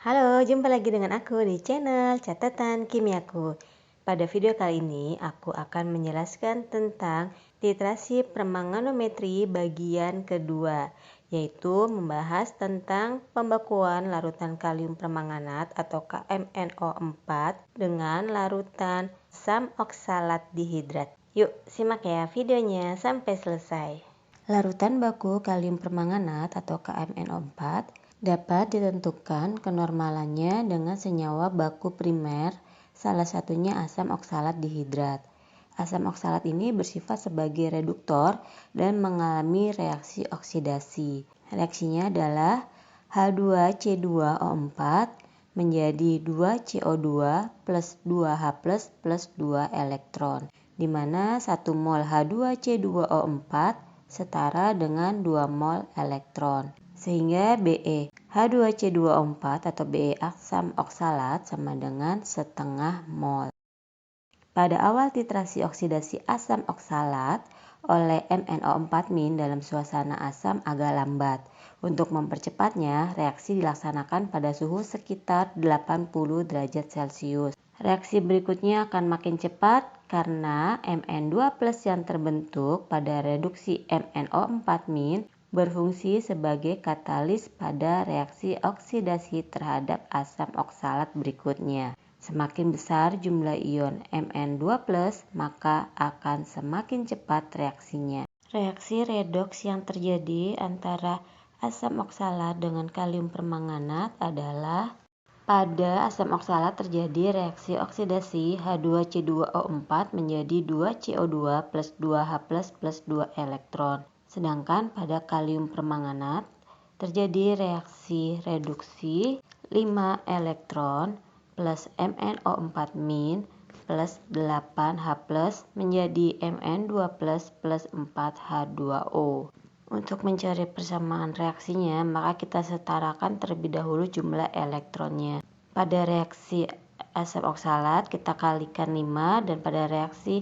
Halo, jumpa lagi dengan aku di channel Catatan Kimiaku. Pada video kali ini, aku akan menjelaskan tentang titrasi permanganometri bagian kedua, yaitu membahas tentang pembekuan larutan kalium permanganat atau KMNO4 dengan larutan asam oksalat dihidrat. Yuk, simak ya videonya sampai selesai. Larutan baku kalium permanganat atau KMNO4 dapat ditentukan kenormalannya dengan senyawa baku primer, salah satunya asam oksalat dihidrat. Asam oksalat ini bersifat sebagai reduktor dan mengalami reaksi oksidasi. Reaksinya adalah H2C2O4 menjadi 2CO2 plus 2H plus 2 elektron, di mana 1 mol H2C2O4 setara dengan 2 mol elektron. Sehingga Be H2C2O4 atau Be asam oksalat sama dengan setengah mol. Pada awal titrasi oksidasi asam oksalat oleh MnO4- dalam suasana asam agak lambat. Untuk mempercepatnya, reaksi dilaksanakan pada suhu sekitar 80 derajat Celcius. Reaksi berikutnya akan makin cepat karena Mn2+ yang terbentuk pada reduksi MnO4- berfungsi sebagai katalis pada reaksi oksidasi terhadap asam oksalat berikutnya. Semakin besar jumlah ion Mn2+, maka akan semakin cepat reaksinya. Reaksi redoks yang terjadi antara asam oksalat dengan kalium permanganat adalah pada asam oksalat terjadi reaksi oksidasi H2C2O4 menjadi 2CO2 plus 2H plus 2 elektron. Sedangkan pada kalium permanganat terjadi reaksi reduksi 5 elektron plus MnO4- plus 8H plus menjadi Mn2 plus 4H2O. Untuk mencari persamaan reaksinya, maka kita setarakan terlebih dahulu jumlah elektronnya. Pada reaksi asam oksalat kita kalikan 5 dan pada reaksi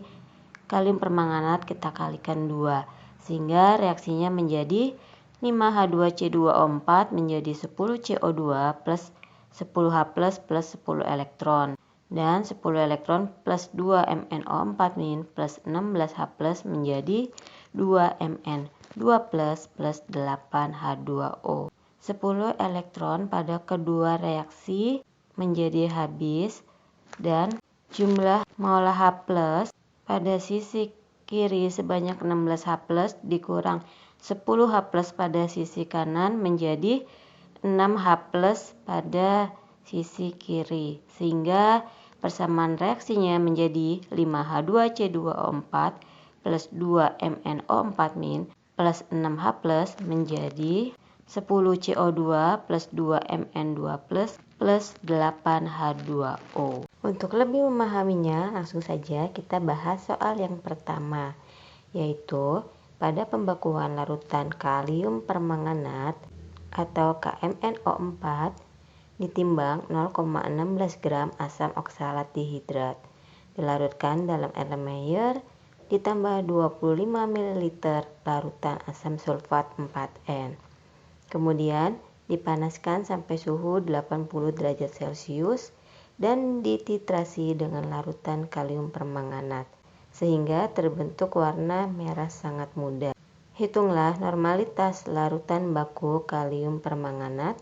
kalium permanganat kita kalikan 2. Sehingga reaksinya menjadi 5H2C2O4 menjadi 10CO2 plus 10H plus 10 elektron. Dan 10 elektron plus 2 MnO4- plus 16H plus menjadi 2 Mn2 plus 8H2O. 10 elektron pada kedua reaksi menjadi habis dan jumlah mol H plus pada sisi kiri sebanyak 16H plus dikurang 10H plus pada sisi kanan menjadi 6H plus pada sisi kiri, sehingga persamaan reaksinya menjadi 5H2C2O4 plus 2 MnO4- plus 6H plus menjadi 10CO2 plus 2 Mn2 plus 8H2O. Untuk lebih memahaminya, langsung saja kita bahas soal yang pertama, yaitu pada pembekuan larutan kalium permanganat atau KMNO4 ditimbang 0,16 gram asam oksalat dihidrat, dilarutkan dalam Erlenmeyer ditambah 25 ml larutan asam sulfat 4N. Kemudian dipanaskan sampai suhu 80 derajat Celcius dan dititrasi dengan larutan kalium permanganat sehingga terbentuk warna merah sangat muda. Hitunglah normalitas larutan baku kalium permanganat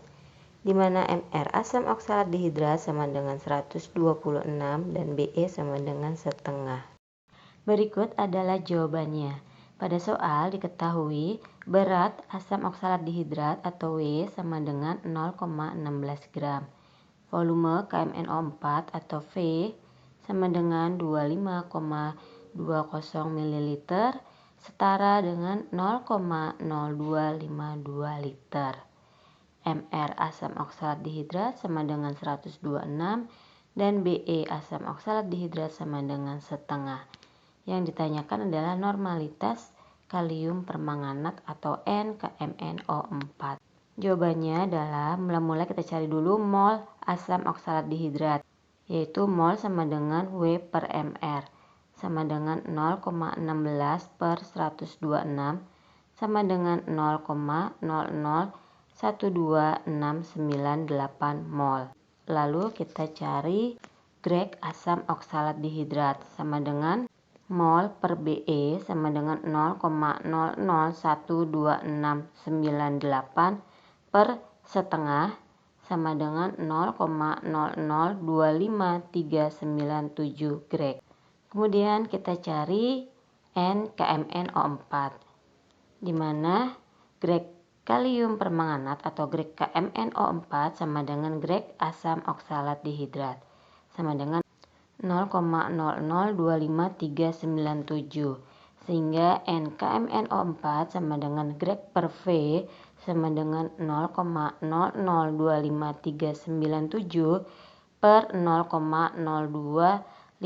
di mana Mr asam oksalat dihidrat sama dengan 126 dan Be sama dengan setengah. Berikut adalah jawabannya. Pada soal diketahui berat asam oksalat dihidrat atau W sama dengan 0,16 gram. Volume KMNO4 atau V sama dengan 25,20 ml setara dengan 0,0252 liter. Mr asam oksalat dihidrat sama dengan 126 dan Be asam oksalat dihidrat sama dengan setengah. Yang ditanyakan adalah normalitas kalium permanganat atau NKMNO4. Jawabannya adalah mula-mula kita cari dulu mol asam oksalat dihidrat, yaitu mol sama dengan W per Mr sama dengan 0,16 per 126 sama dengan 0,00 12698 mol. Lalu kita cari grek asam oksalat dihidrat sama dengan mol per Be sama dengan 0,00129698 per setengah sama dengan 0,0025397 grek. Kemudian kita cari NKMnO4, di mana grek kalium permanganat atau grek KMnO4 sama dengan grek asam oksalat dihidrat sama dengan 0,0025397, sehingga NKMnO4 sama dengan grek per V sama dengan 0,002537 per 0,0252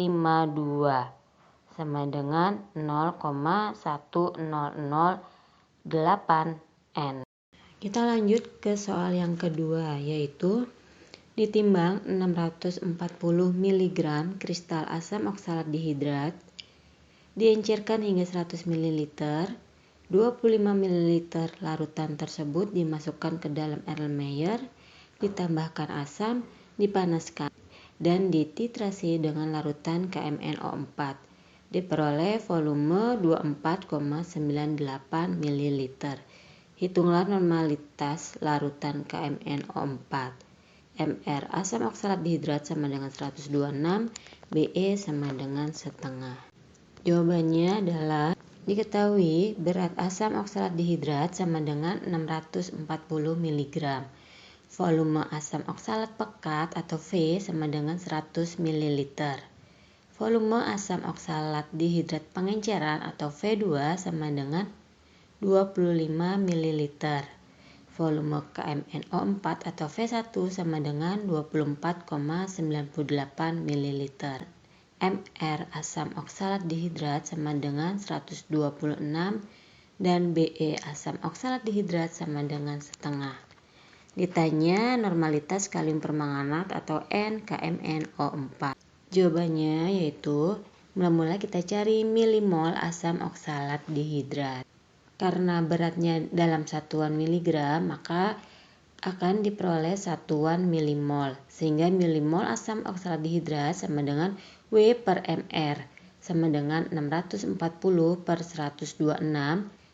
sama dengan 0,1008 N. Kita lanjut ke soal yang kedua, yaitu ditimbang 640 mg kristal asam oksalat dihidrat, diencerkan hingga 100 ml, 25 ml larutan tersebut dimasukkan ke dalam Erlenmeyer, ditambahkan asam, dipanaskan, dan dititrasi dengan larutan KMnO4. Diperoleh volume 24,98 ml. Hitunglah normalitas larutan KMnO4. Mr asam oksalat dihidrat sama dengan 126, Be sama dengan setengah. Jawabannya adalah diketahui berat asam oksalat dihidrat sama dengan 640 mg. Volume asam oksalat pekat atau V sama dengan 100 ml. Volume asam oksalat dihidrat pengenceran atau V2 sama dengan 25 ml. Volume KMnO4 atau V1 sama dengan 24,98 ml. Mr asam oksalat dihidrat sama dengan 126 dan Be asam oksalat dihidrat sama dengan setengah. Ditanya normalitas kalium permanganat atau NKMnO4. Jawabannya yaitu mula-mula kita cari milimol asam oksalat dihidrat. Karena beratnya dalam satuan miligram, maka akan diperoleh satuan milimol, sehingga milimol asam oksalat dihidrat sama dengan W per Mr sama dengan 640 per 126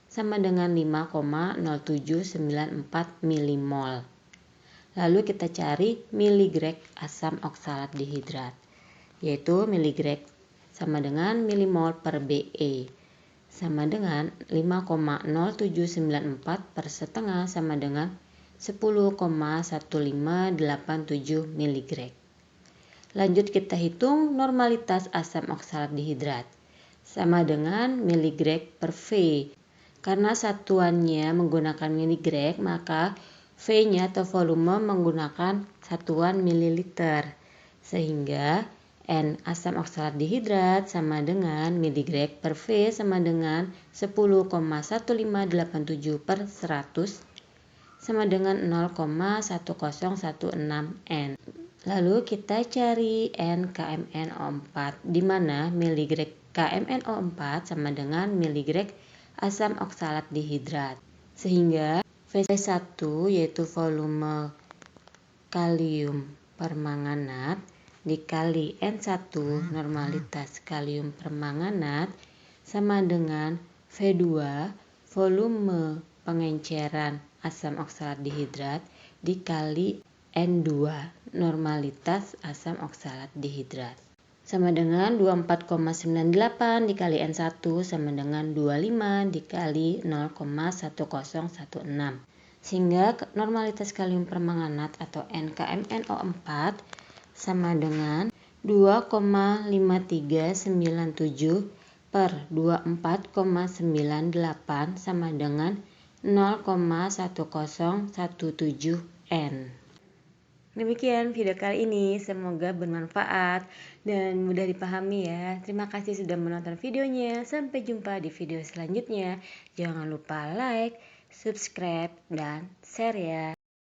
sama dengan 5,0794 milimol. Lalu kita cari miligrek asam oksalat dihidrat, yaitu miligrek sama dengan milimol per Be sama dengan 5,0794 per setengah sama dengan 10,1587 mg. Lanjut kita hitung normalitas asam oksalat dihidrat sama dengan miligrek per V. Karena satuannya menggunakan miligrek, maka V-nya atau volume menggunakan satuan mililiter, sehingga N asam oksalat dihidrat sama dengan miligrek per V sama dengan 10,1587 per 100 sama dengan 0,1016 N. Lalu kita cari NKMnO4, di mana miligrek KMnO4 sama dengan miligrek asam oksalat dihidrat, sehingga V1 yaitu volume kalium permanganat dikali N1 normalitas kalium permanganat sama dengan V2 volume pengenceran asam oksalat dihidrat dikali N2 normalitas asam oksalat dihidrat sama dengan 24,98 dikali N1 sama dengan 25 dikali 0,1016, sehingga normalitas kalium permanganat atau NKMnO4 sama dengan 2,5397 per 24,98 sama dengan 0,1017 N. Demikian video kali ini, semoga bermanfaat dan mudah dipahami ya. Terima kasih sudah menonton videonya, sampai jumpa di video selanjutnya. Jangan lupa like, subscribe, dan share ya.